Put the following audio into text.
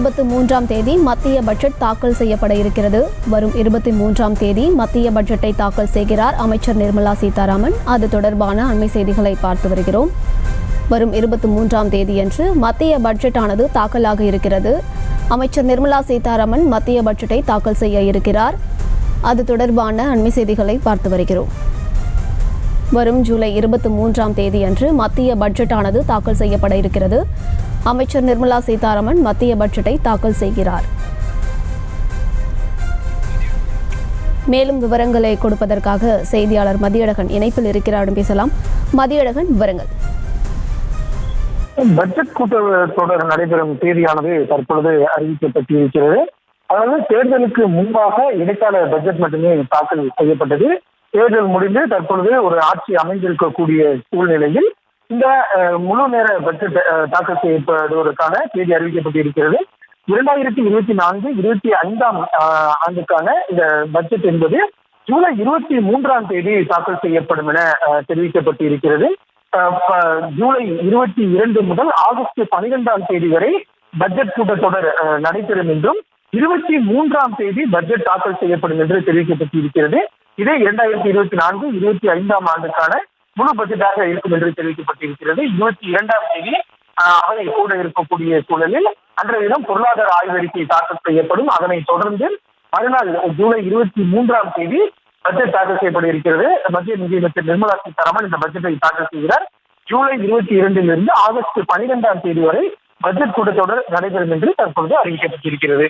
23ஆம் தேதி மத்திய பட்ஜெட் தாக்கல் செய்யப்பட இருக்கிறது. வரும் 23ஆம் தேதி மத்திய பட்ஜெட்டை தாக்கல் செய்கிறார் அமைச்சர் நிர்மலா சீதாராமன். அது தொடர்பான அண்மை செய்திகளை பார்த்து வருகிறோம். வரும் 23ஆம் தேதியன்று மத்திய பட்ஜெட்டானது தாக்கலாக இருக்கிறது. அமைச்சர் நிர்மலா சீதாராமன் மத்திய பட்ஜெட்டை தாக்கல் செய்ய இருக்கிறார். அது தொடர்பான அண்மை செய்திகளை பார்த்து வருகிறோம். வரும் ஜூலை 23ஆம் தேதியன்று மத்திய பட்ஜெட்டானது தாக்கல் செய்யப்பட இருக்கிறது. அமைச்சர் நிர்மலா சீதாராமன் மத்திய பட்ஜெட்டை தாக்கல் செய்கிறார். மேலும் விவரங்களை கொடுப்பதற்காக செய்தியாளர் மதியழகன் இணைப்பில் இருக்கிறார். பேசலாம். மதியழகன், விவரங்கள். பட்ஜெட் கூட்டத்தொடர் நடைபெறும் தேதியானது தற்பொழுது அறிவிக்கப்பட்டிருக்கிறது. அதாவது தேர்தலுக்கு முன்பாக இடைக்கால பட்ஜெட் மட்டுமே தாக்கல் செய்யப்பட்டது. தேர்தல் முடிந்து தற்பொழுது ஒரு ஆட்சி அமைந்திருக்கக்கூடிய சூழ்நிலையில் இந்த முழு நேர பட்ஜெட் தாக்கல் செய்யப்படுவதற்கான தேதி அறிவிக்கப்பட்டிருக்கிறது. 2024-25ஆம் ஆண்டுக்கான இந்த பட்ஜெட் என்பது ஜூலை 23ஆம் தேதி தாக்கல் செய்யப்படும் என தெரிவிக்கப்பட்டிருக்கிறது. ஜூலை 22 முதல் ஆகஸ்ட் 12ஆம் தேதி வரை பட்ஜெட் கூட்டத்தொடர் நடைபெறும் என்றும் 23ஆம் தேதி பட்ஜெட் தாக்கல் செய்யப்படும் என்று தெரிவிக்கப்பட்டிருக்கிறது. இதே 2024-25ஆம் ஆண்டுக்கான முழு பட்ஜெட்டாக இருக்கும் என்று தெரிவிக்கப்பட்டிருக்கிறது. 22ஆம் தேதி அவை கூட இருக்கக்கூடிய சூழலில் அன்றைய தினம் பொருளாதார ஆய்வறிக்கை தாக்கல் செய்யப்படும். அதனை தொடர்ந்து மறுநாள் ஜூலை 23ஆம் தேதி பட்ஜெட் தாக்கல் செய்யப்பட இருக்கிறது. மத்திய நிதியமைச்சர் நிர்மலா சீதாராமன் இந்த பட்ஜெட்டை தாக்கல் செய்கிறார். ஜூலை 22 ஆகஸ்ட் 12ஆம் தேதி வரை பட்ஜெட் கூட்டத்தொடர் நடைபெறும் என்று தற்பொழுது அறிவிக்கப்பட்டிருக்கிறது.